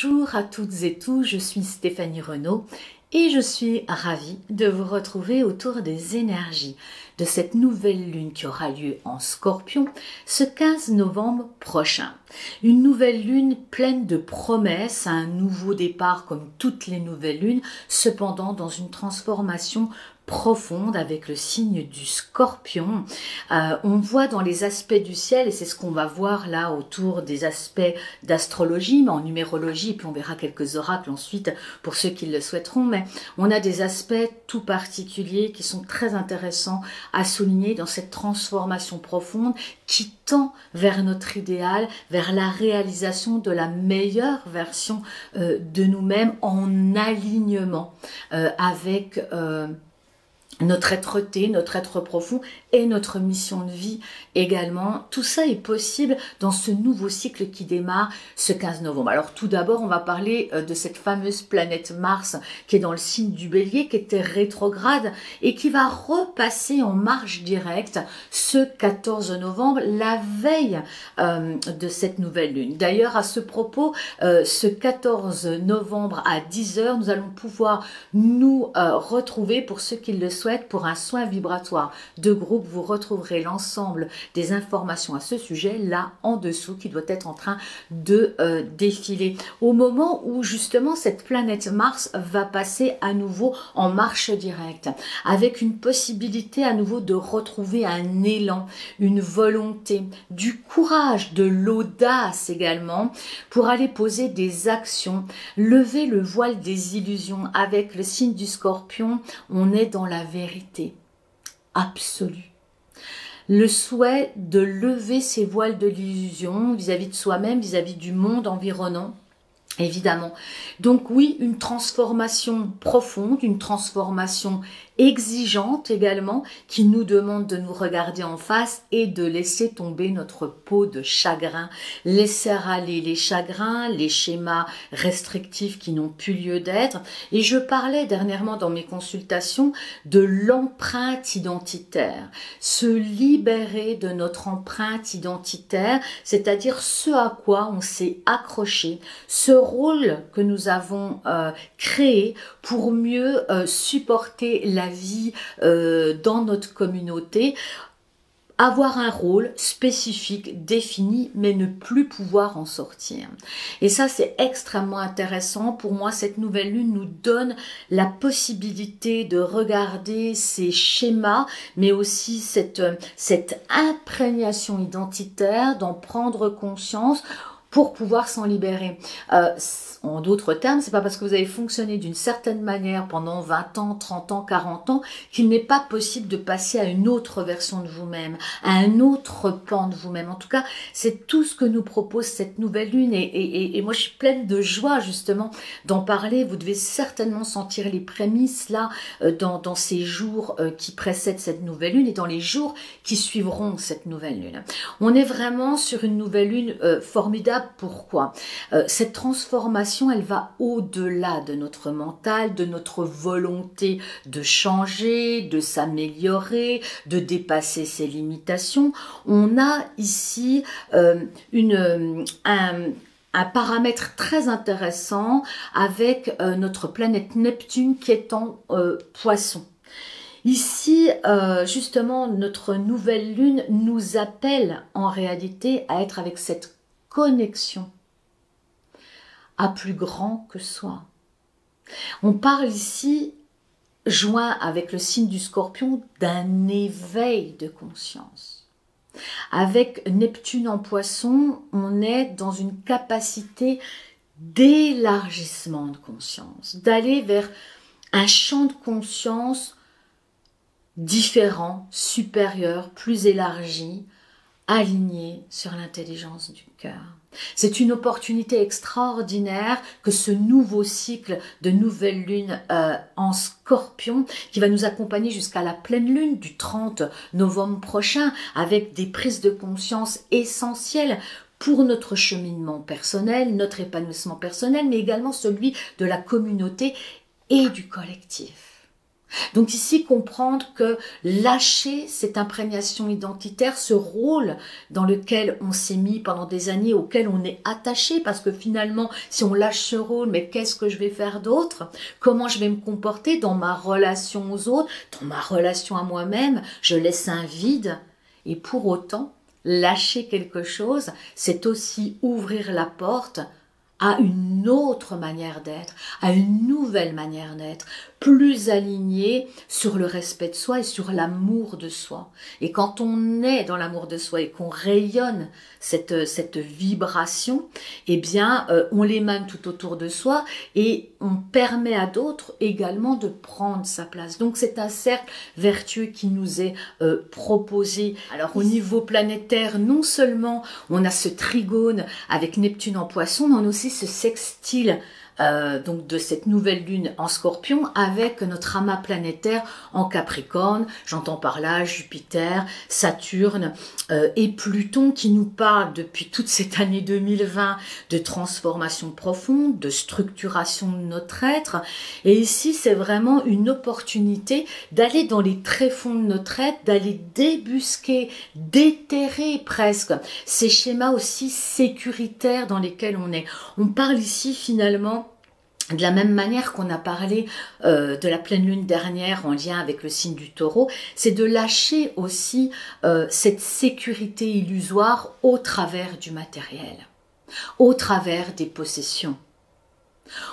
Bonjour à toutes et tous, je suis Stéphanie Renaud et je suis ravie de vous retrouver autour des énergies de cette nouvelle lune qui aura lieu en Scorpion ce 15 novembre prochain. Une nouvelle lune pleine de promesses, un nouveau départ comme toutes les nouvelles lunes, cependant dans une transformation profonde avec le signe du Scorpion. On voit dans les aspects du ciel, et c'est ce qu'on va voir là autour des aspects d'astrologie, mais en numérologie, puis on verra quelques oracles ensuite pour ceux qui le souhaiteront, mais on a des aspects tout particuliers qui sont très intéressants à souligner dans cette transformation profonde qui tend vers notre idéal, vers la réalisation de la meilleure version de nous-mêmes en alignement avec notre être-té, notre être profond et notre mission de vie également. Tout ça est possible dans ce nouveau cycle qui démarre ce 15 novembre. Alors tout d'abord, on va parler de cette fameuse planète Mars qui est dans le signe du Bélier, qui était rétrograde et qui va repasser en marche directe ce 14 novembre, la veille de cette nouvelle lune. D'ailleurs, à ce propos, ce 14 novembre à 10h, nous allons pouvoir nous retrouver, pour ceux qui le souhaitent, pour un soin vibratoire de groupe. Vous retrouverez l'ensemble des informations à ce sujet là en dessous qui doit être en train de défiler au moment où justement cette planète Mars va passer à nouveau en marche directe avec une possibilité à nouveau de retrouver un élan, une volonté, du courage, de l'audace également pour aller poser des actions, lever le voile des illusions. Avec le signe du Scorpion, on est dans la vérité absolue. Le souhait de lever ses voiles de l'illusion vis-à-vis de soi-même, vis-à-vis du monde environnant, évidemment. Donc oui, une transformation profonde, une transformation exigeante également, qui nous demande de nous regarder en face et de laisser tomber notre peau de chagrin, laisser aller les chagrins, les schémas restrictifs qui n'ont plus lieu d'être. Et je parlais dernièrement dans mes consultations de l'empreinte identitaire, se libérer de notre empreinte identitaire, c'est-à-dire ce à quoi on s'est accroché, ce rôle que nous avons créé pour mieux supporter la vie dans notre communauté, avoir un rôle spécifique, défini, mais ne plus pouvoir en sortir. Et ça, c'est extrêmement intéressant. Pour moi, cette nouvelle lune nous donne la possibilité de regarder ces schémas, mais aussi cette imprégnation identitaire, d'en prendre conscience pour pouvoir s'en libérer. En d'autres termes, c'est pas parce que vous avez fonctionné d'une certaine manière pendant 20 ans, 30 ans, 40 ans qu'il n'est pas possible de passer à une autre version de vous-même, à un autre pan de vous-même. En tout cas, c'est tout ce que nous propose cette nouvelle lune et moi je suis pleine de joie justement d'en parler. Vous devez certainement sentir les prémices là dans ces jours qui précèdent cette nouvelle lune et dans les jours qui suivront cette nouvelle lune. On est vraiment sur une nouvelle lune formidable. Pourquoi ? Cette transformation, elle va au-delà de notre mental, de notre volonté de changer, de s'améliorer, de dépasser ses limitations. On a ici un paramètre très intéressant avec notre planète Neptune qui est en Poisson. Ici, justement, notre nouvelle lune nous appelle en réalité à être avec cette connexion à plus grand que soi. On parle ici, joint avec le signe du Scorpion, d'un éveil de conscience. Avec Neptune en Poisson, on est dans une capacité d'élargissement de conscience, d'aller vers un champ de conscience différent, supérieur, plus élargi, aligné sur l'intelligence du cœur. C'est une opportunité extraordinaire que ce nouveau cycle de nouvelle lune en Scorpion qui va nous accompagner jusqu'à la pleine lune du 30 novembre prochain avec des prises de conscience essentielles pour notre cheminement personnel, notre épanouissement personnel, mais également celui de la communauté et du collectif. Donc ici, comprendre que lâcher cette imprégnation identitaire, ce rôle dans lequel on s'est mis pendant des années, auquel on est attaché, parce que finalement, si on lâche ce rôle, mais qu'est-ce que je vais faire d'autre? Comment je vais me comporter dans ma relation aux autres, dans ma relation à moi-même? Je laisse un vide. Et pour autant, lâcher quelque chose, c'est aussi ouvrir la porte à une autre manière d'être, à une nouvelle manière d'être, plus alignée sur le respect de soi et sur l'amour de soi. Et quand on est dans l'amour de soi et qu'on rayonne cette vibration, eh bien, on l'émane tout autour de soi et on permet à d'autres également de prendre sa place. Donc, c'est un cercle vertueux qui nous est proposé. Alors, au niveau planétaire, non seulement on a ce trigone avec Neptune en Poisson, mais on a aussi ce sextile donc de cette nouvelle lune en Scorpion avec notre amas planétaire en Capricorne. J'entends par là Jupiter, Saturne et Pluton qui nous parlent depuis toute cette année 2020 de transformation profonde, de structuration de notre être. Et ici, c'est vraiment une opportunité d'aller dans les tréfonds de notre être, d'aller débusquer, déterrer presque ces schémas aussi sécuritaires dans lesquels on est. On parle ici finalement de la même manière qu'on a parlé de la pleine lune dernière en lien avec le signe du Taureau, c'est de lâcher aussi cette sécurité illusoire au travers du matériel, au travers des possessions.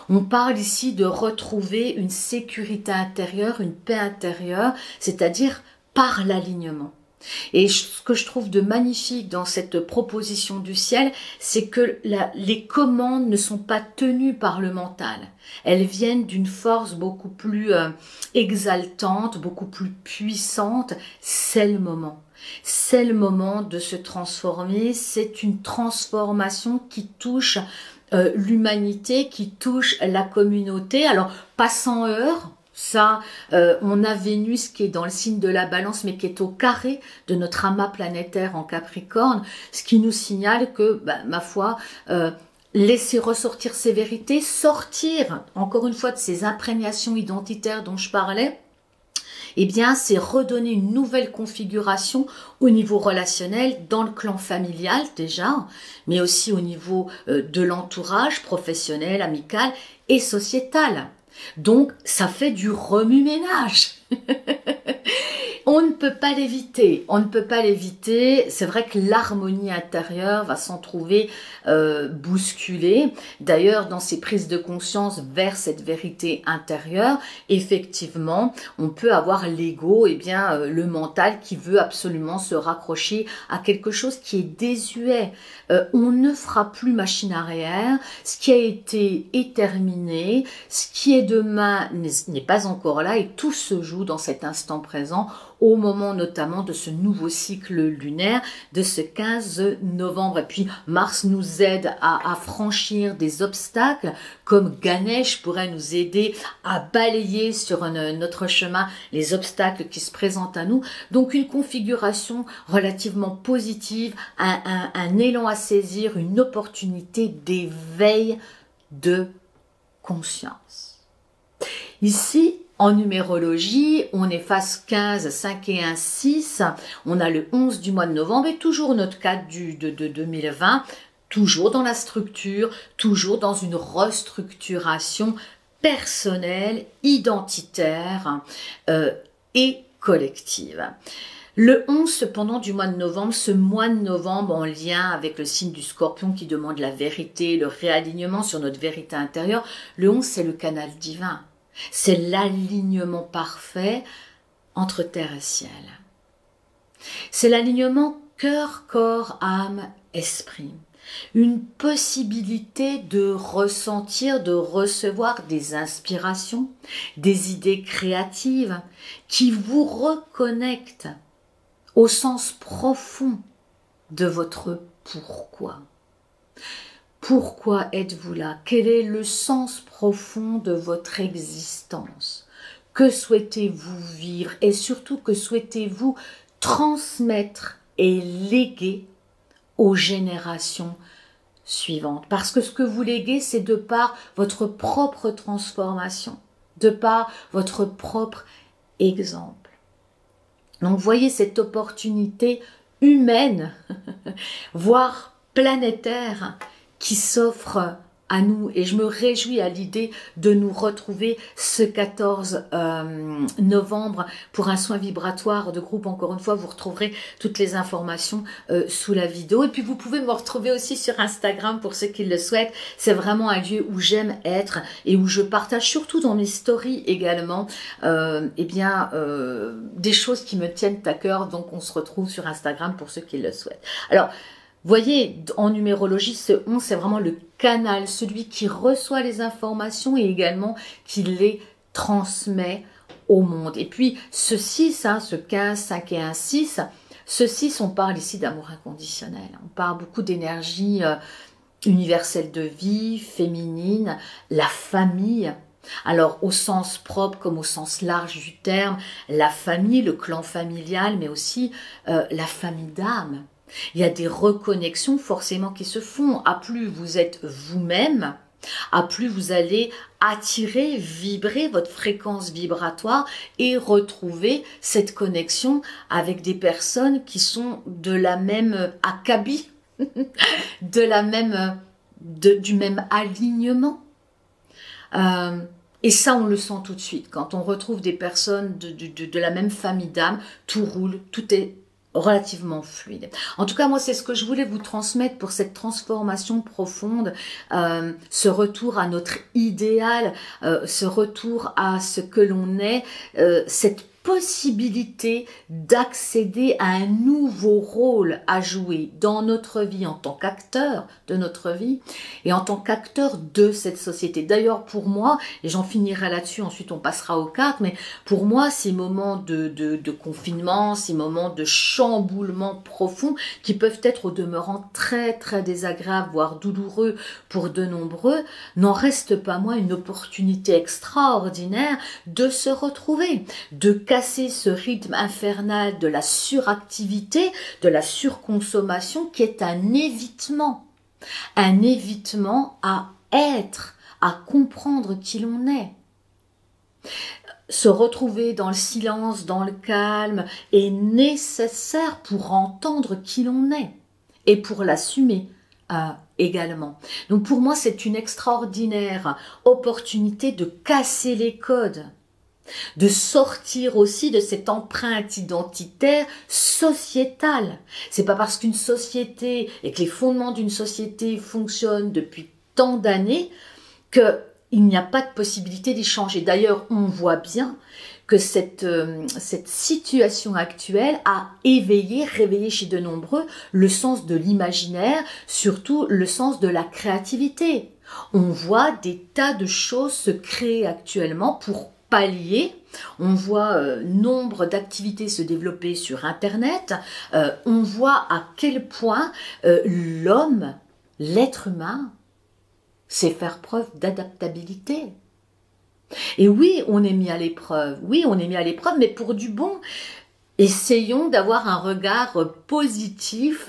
On parle ici de retrouver une sécurité intérieure, une paix intérieure, c'est-à-dire par l'alignement. Et ce que je trouve de magnifique dans cette proposition du ciel, c'est que les commandes ne sont pas tenues par le mental. Elles viennent d'une force beaucoup plus exaltante, beaucoup plus puissante. C'est le moment. C'est le moment de se transformer. C'est une transformation qui touche l'humanité, qui touche la communauté. Alors, pas sans heurts. Ça, on a Vénus qui est dans le signe de la Balance, mais qui est au carré de notre amas planétaire en Capricorne, ce qui nous signale que, ma foi, laisser ressortir ces vérités, sortir, encore une fois, de ces imprégnations identitaires dont je parlais, eh bien, c'est redonner une nouvelle configuration au niveau relationnel, dans le clan familial déjà, mais aussi au niveau de l'entourage professionnel, amical et sociétal. Donc, ça fait du remue-ménage. On ne peut pas l'éviter, on ne peut pas l'éviter. C'est vrai que l'harmonie intérieure va s'en trouver bousculée. D'ailleurs, dans ces prises de conscience vers cette vérité intérieure, effectivement, on peut avoir l'ego, le mental qui veut absolument se raccrocher à quelque chose qui est désuet. On ne fera plus machine arrière. Ce qui a été est terminé. Ce qui est demain n'est pas encore là et tout se joue dans cet instant présent au moment notamment de ce nouveau cycle lunaire de ce 15 novembre. Et puis Mars nous aide à franchir des obstacles, comme Ganesh pourrait nous aider à balayer sur notre chemin les obstacles qui se présentent à nous. Donc une configuration relativement positive, un élan à saisir, une opportunité d'éveil de conscience. Ici, en numérologie, on est phase 15, 5 et 1, 6. On a le 11 du mois de novembre et toujours notre cadre de 2020, toujours dans la structure, toujours dans une restructuration personnelle, identitaire et collective. Le 11, cependant, du mois de novembre, ce mois de novembre en lien avec le signe du Scorpion qui demande la vérité, le réalignement sur notre vérité intérieure, le 11, c'est le canal divin. C'est l'alignement parfait entre terre et ciel. C'est l'alignement cœur, corps, âme, esprit. Une possibilité de ressentir, de recevoir des inspirations, des idées créatives qui vous reconnectent au sens profond de votre pourquoi. Pourquoi êtes-vous là? Quel est le sens profond de votre existence? Que souhaitez-vous vivre? Et surtout, que souhaitez-vous transmettre et léguer aux générations suivantes? Parce que ce que vous léguez, c'est de par votre propre transformation, de par votre propre exemple. Donc, voyez cette opportunité humaine, voire planétaire, qui s'offre à nous, et je me réjouis à l'idée de nous retrouver ce 14 novembre pour un soin vibratoire de groupe. Encore une fois, vous retrouverez toutes les informations sous la vidéo, et puis vous pouvez me retrouver aussi sur Instagram pour ceux qui le souhaitent. C'est vraiment un lieu où j'aime être et où je partage surtout dans mes stories également des choses qui me tiennent à cœur. Donc on se retrouve sur Instagram pour ceux qui le souhaitent. Alors, voyez, en numérologie, ce 11, c'est vraiment le canal, celui qui reçoit les informations et également qui les transmet au monde. Et puis, ce 6, ce 15, 5 et 1, 6, ce 6, on parle ici d'amour inconditionnel. On parle beaucoup d'énergie universelle de vie, féminine, la famille. Alors, au sens propre comme au sens large du terme, la famille, le clan familial, mais aussi la famille d'âme. Il y a des reconnexions forcément qui se font. À plus vous êtes vous-même, à plus vous allez attirer, vibrer votre fréquence vibratoire et retrouver cette connexion avec des personnes qui sont de la même acabit, du même alignement. Et ça, on le sent tout de suite. Quand on retrouve des personnes de la même famille d'âme, tout roule, tout est relativement fluide. En tout cas, moi, c'est ce que je voulais vous transmettre pour cette transformation profonde, ce retour à notre idéal, ce retour à ce que l'on est, cette possibilité d'accéder à un nouveau rôle à jouer dans notre vie en tant qu'acteur de notre vie et en tant qu'acteur de cette société. D'ailleurs, pour moi, et j'en finirai là-dessus, ensuite on passera aux cartes, mais pour moi, ces moments de confinement, ces moments de chamboulement profond qui peuvent être au demeurant très très désagréables, voire douloureux pour de nombreux, n'en reste pas moins une opportunité extraordinaire de se retrouver, de casser ce rythme infernal de la suractivité, de la surconsommation qui est un évitement à être, à comprendre qui l'on est. Se retrouver dans le silence, dans le calme est nécessaire pour entendre qui l'on est et pour l'assumer également. Donc pour moi, c'est une extraordinaire opportunité de casser les codes, de sortir aussi de cette empreinte identitaire sociétale. C'est pas parce qu'une société et que les fondements d'une société fonctionnent depuis tant d'années qu'il n'y a pas de possibilité d'y changer. D'ailleurs, on voit bien que cette situation actuelle a réveillé chez de nombreux le sens de l'imaginaire, surtout le sens de la créativité. On voit des tas de choses se créer actuellement pour pallier. On voit nombre d'activités se développer sur Internet. On voit à quel point l'homme, l'être humain, sait faire preuve d'adaptabilité. Et oui, on est mis à l'épreuve. Oui, on est mis à l'épreuve, mais pour du bon. Essayons d'avoir un regard positif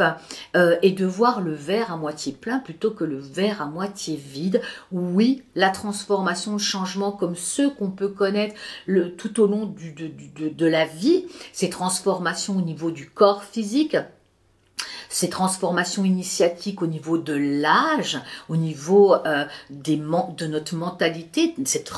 et de voir le verre à moitié plein plutôt que le verre à moitié vide. Oui, la transformation, le changement comme ceux qu'on peut connaître tout au long de la vie, ces transformations au niveau du corps physique, ces transformations initiatiques au niveau de l'âge, au niveau de notre mentalité,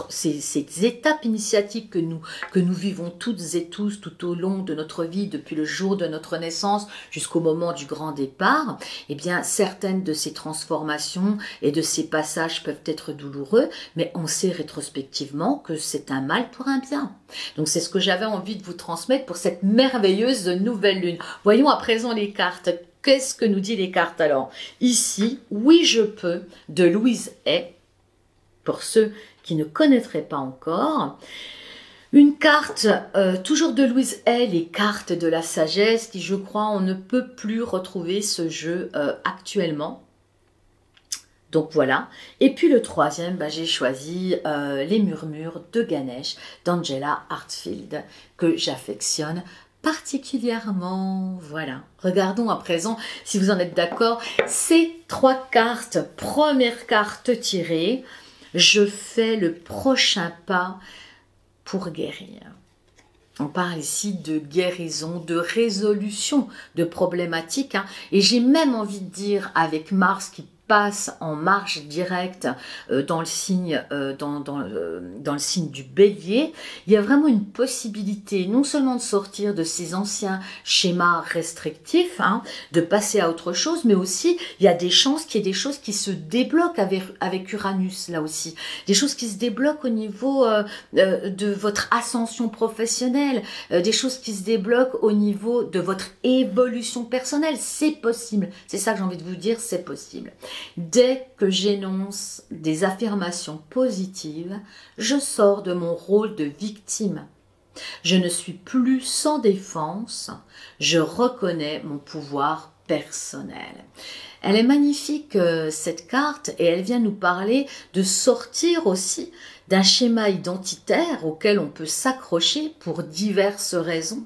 ces étapes initiatiques que nous vivons toutes et tous tout au long de notre vie, depuis le jour de notre naissance jusqu'au moment du grand départ, eh bien certaines de ces transformations et de ces passages peuvent être douloureux, mais on sait rétrospectivement que c'est un mal pour un bien. Donc c'est ce que j'avais envie de vous transmettre pour cette merveilleuse nouvelle lune. Voyons à présent les cartes. Qu'est-ce que nous dit les cartes alors? Ici, oui je peux, de Louise Hay, pour ceux qui ne connaîtraient pas encore. Une carte, toujours de Louise Hay, les cartes de la sagesse, qui je crois on ne peut plus retrouver ce jeu actuellement. Donc voilà. Et puis le troisième, j'ai choisi les murmures de Ganesh d'Angela Hartfield, que j'affectionne particulièrement. Voilà. Regardons à présent, si vous en êtes d'accord, ces trois cartes. Première carte tirée, je fais le prochain pas pour guérir. On parle ici de guérison, de résolution de problématiques, hein. Et j'ai même envie de dire, avec Mars qui passe en marche directe dans le signe dans le signe du Bélier, il y a vraiment une possibilité non seulement de sortir de ces anciens schémas restrictifs, hein, de passer à autre chose, mais aussi il y a des chances qu'il y ait des choses qui se débloquent avec Uranus là aussi, des choses qui se débloquent au niveau de votre ascension professionnelle, des choses qui se débloquent au niveau de votre évolution personnelle. C'est possible, c'est ça que j'ai envie de vous dire, c'est possible. Dès que j'énonce des affirmations positives, je sors de mon rôle de victime. Je ne suis plus sans défense, je reconnais mon pouvoir personnel. Elle est magnifique cette carte et elle vient nous parler de sortir aussi d'un schéma identitaire auquel on peut s'accrocher pour diverses raisons,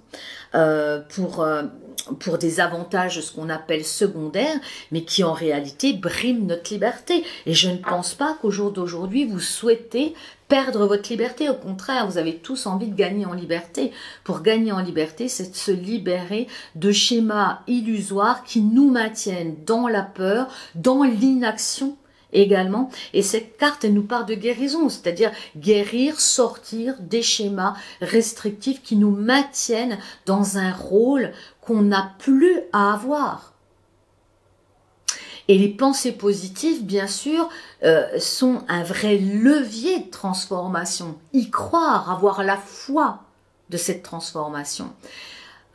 pour des avantages, ce qu'on appelle secondaires, mais qui en réalité briment notre liberté. Et je ne pense pas qu'au jour d'aujourd'hui, vous souhaitez perdre votre liberté. Au contraire, vous avez tous envie de gagner en liberté. Pour gagner en liberté, c'est de se libérer de schémas illusoires qui nous maintiennent dans la peur, dans l'inaction également. Et cette carte, elle nous parle de guérison, c'est-à-dire guérir, sortir des schémas restrictifs qui nous maintiennent dans un rôle qu'on n'a plus à avoir. Et les pensées positives, bien sûr, sont un vrai levier de transformation. Y croire, avoir la foi de cette transformation.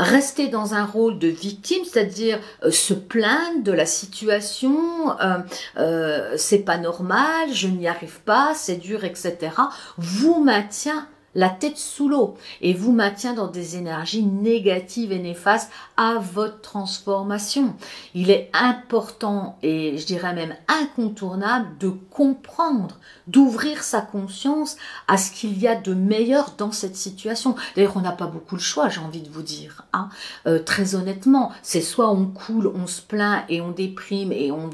Rester dans un rôle de victime, c'est-à-dire se plaindre de la situation, c'est pas normal, je n'y arrive pas, c'est dur, etc., vous maintient la tête sous l'eau et vous maintient dans des énergies négatives et néfastes à votre transformation. Il est important et je dirais même incontournable de comprendre, d'ouvrir sa conscience à ce qu'il y a de meilleur dans cette situation. D'ailleurs, on n'a pas beaucoup le choix, j'ai envie de vous dire, hein. Très honnêtement, c'est soit on coule, on se plaint et on déprime et on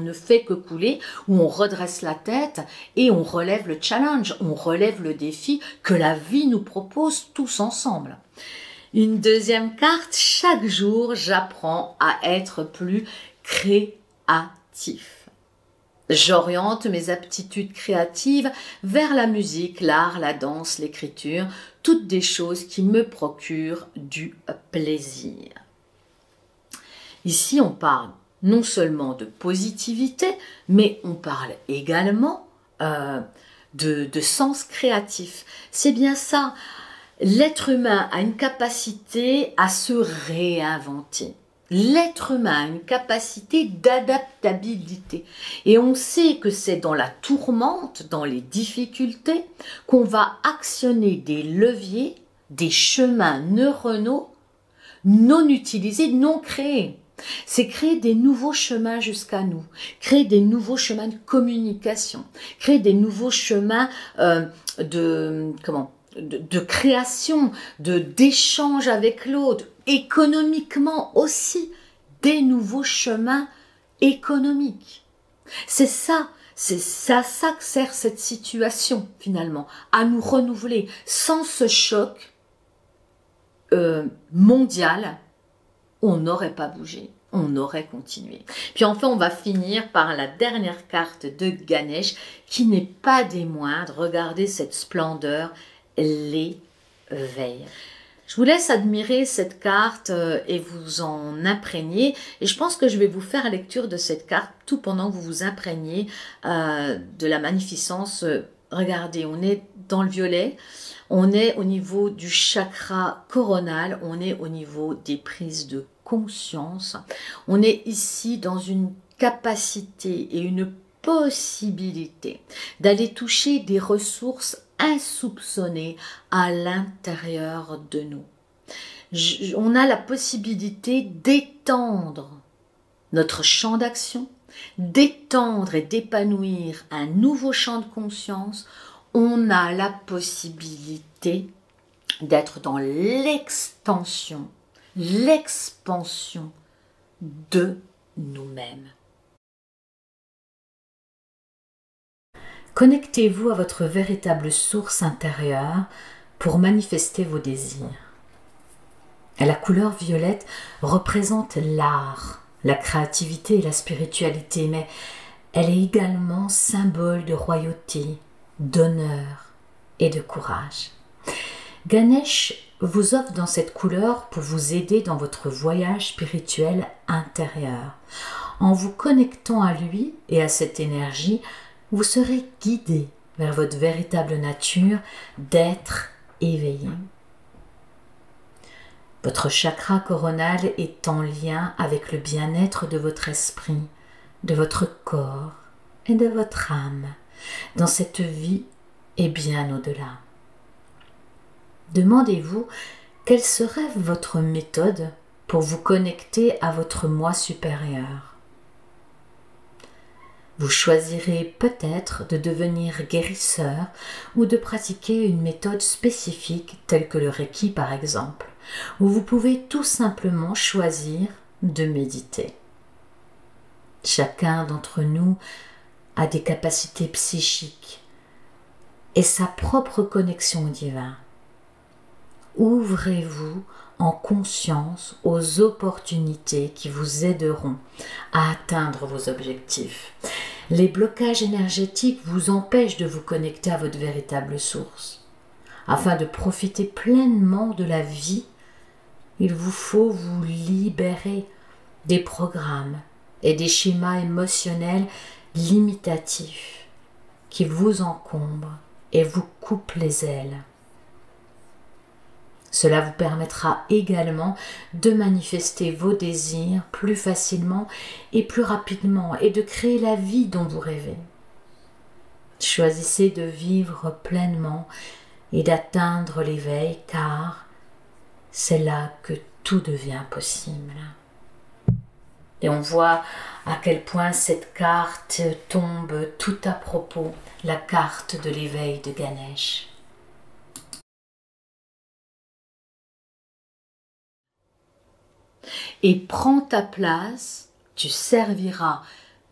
ne fait que couler, ou on redresse la tête et on relève le challenge, on relève le défi que la vie nous propose tous ensemble. Une deuxième carte, chaque jour, j'apprends à être plus créatif. J'oriente mes aptitudes créatives vers la musique, l'art, la danse, l'écriture, toutes des choses qui me procurent du plaisir. Ici, on parle non seulement de positivité, mais on parle également de sens créatif. C'est bien ça. L'être humain a une capacité à se réinventer. L'être humain a une capacité d'adaptabilité. Et on sait que c'est dans la tourmente, dans les difficultés, qu'on va actionner des leviers, des chemins neuronaux non utilisés, non créés. C'est créer des nouveaux chemins jusqu'à nous, créer des nouveaux chemins de communication, créer des nouveaux chemins de création, d'échange avec l'autre, économiquement aussi, des nouveaux chemins économiques. C'est ça que sert cette situation finalement, à nous renouveler. Sans ce choc mondial, on n'aurait pas bougé, on aurait continué. Puis enfin, on va finir par la dernière carte de Ganesh, qui n'est pas des moindres. Regardez cette splendeur, l'éveil. Je vous laisse admirer cette carte et vous en imprégner. Et je pense que je vais vous faire lecture de cette carte tout pendant que vous vous imprégnez de la magnificence. Regardez, on est dans le violet. On est au niveau du chakra coronal, on est au niveau des prises de conscience. On est ici dans une capacité et une possibilité d'aller toucher des ressources insoupçonnées à l'intérieur de nous. On a la possibilité d'étendre notre champ d'action, d'étendre et d'épanouir un nouveau champ de conscience. On a la possibilité d'être dans l'expansion de nous-mêmes. Connectez-vous à votre véritable source intérieure pour manifester vos désirs. La couleur violette représente l'art, la créativité et la spiritualité, mais elle est également symbole de royauté, d'honneur et de courage. Ganesh vous offre dans cette couleur pour vous aider dans votre voyage spirituel intérieur. En vous connectant à lui et à cette énergie, vous serez guidé vers votre véritable nature d'être éveillé. Votre chakra coronal est en lien avec le bien-être de votre esprit, de votre corps et de votre âme, dans cette vie et bien au-delà. Demandez-vous quelle serait votre méthode pour vous connecter à votre moi supérieur. Vous choisirez peut-être de devenir guérisseur ou de pratiquer une méthode spécifique telle que le Reiki par exemple, ou vous pouvez tout simplement choisir de méditer. Chacun d'entre nous a des capacités psychiques et sa propre connexion au divin. Ouvrez-vous en conscience aux opportunités qui vous aideront à atteindre vos objectifs. Les blocages énergétiques vous empêchent de vous connecter à votre véritable source. Afin de profiter pleinement de la vie, il vous faut vous libérer des programmes et des schémas émotionnels limitatifs qui vous encombrent et vous coupent les ailes. Cela vous permettra également de manifester vos désirs plus facilement et plus rapidement et de créer la vie dont vous rêvez. Choisissez de vivre pleinement et d'atteindre l'éveil car c'est là que tout devient possible. Et on voit à quel point cette carte tombe tout à propos, la carte de l'éveil de Ganesh. Et prends ta place, tu serviras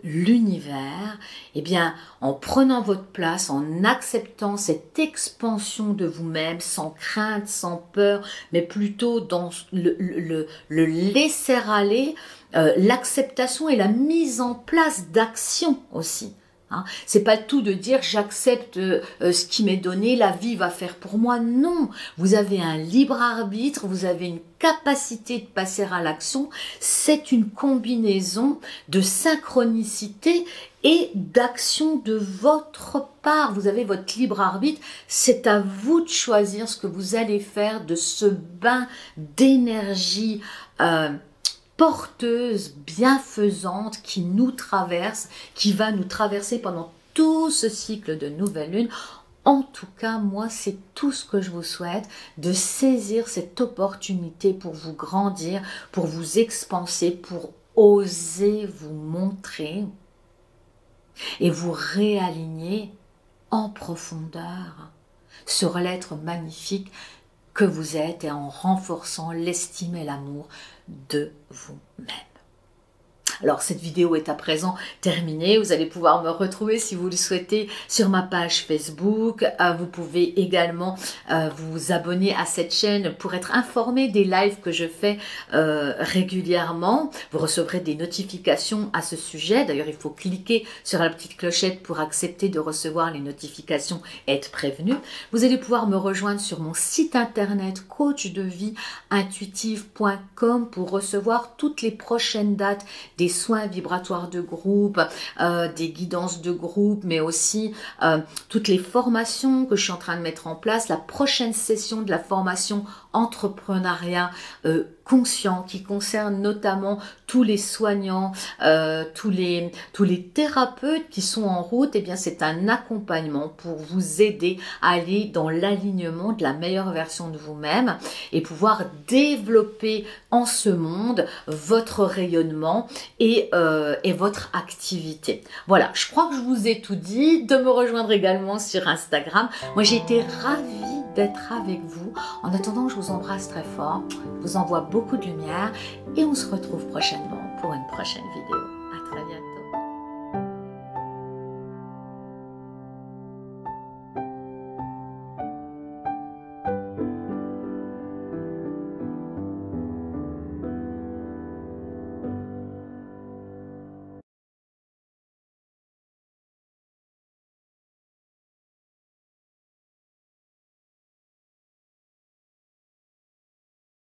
l'univers, eh bien, en prenant votre place, en acceptant cette expansion de vous-même, sans crainte, sans peur, mais plutôt dans le laisser-aller, l'acceptation et la mise en place d'actions aussi. Hein. C'est pas tout de dire j'accepte ce qui m'est donné, la vie va faire pour moi. Non, vous avez un libre arbitre, vous avez une capacité de passer à l'action. C'est une combinaison de synchronicité et d'action de votre part. Vous avez votre libre arbitre. C'est à vous de choisir ce que vous allez faire de ce bain d'énergie porteuse, bienfaisante qui nous traverse, qui va nous traverser pendant tout ce cycle de nouvelle lune. En tout cas, moi, c'est tout ce que je vous souhaite, de saisir cette opportunité pour vous grandir, pour vous expanser, pour oser vous montrer et vous réaligner en profondeur sur l'être magnifique que vous êtes et en renforçant l'estime et l'amour de vous-même. Alors cette vidéo est à présent terminée, vous allez pouvoir me retrouver si vous le souhaitez sur ma page Facebook, vous pouvez également vous abonner à cette chaîne pour être informé des lives que je fais régulièrement, vous recevrez des notifications à ce sujet, d'ailleurs il faut cliquer sur la petite clochette pour accepter de recevoir les notifications et être prévenu. Vous allez pouvoir me rejoindre sur mon site internet coachdevieintuitive.com pour recevoir toutes les prochaines dates des soins vibratoires de groupe, des guidances de groupe, mais aussi toutes les formations que je suis en train de mettre en place, la prochaine session de la formation entrepreneuriat conscient qui concerne notamment tous les soignants, tous les thérapeutes qui sont en route. Eh bien, c'est un accompagnement pour vous aider à aller dans l'alignement de la meilleure version de vous-même et pouvoir développer en ce monde votre rayonnement et votre activité. Voilà, je crois que je vous ai tout dit. De me rejoindre également sur Instagram. Moi, j'ai été ravie d'être avec vous. En attendant, je vous embrasse très fort. Je vous envoie beaucoup de lumière et on se retrouve prochainement pour une prochaine vidéo. À très bientôt.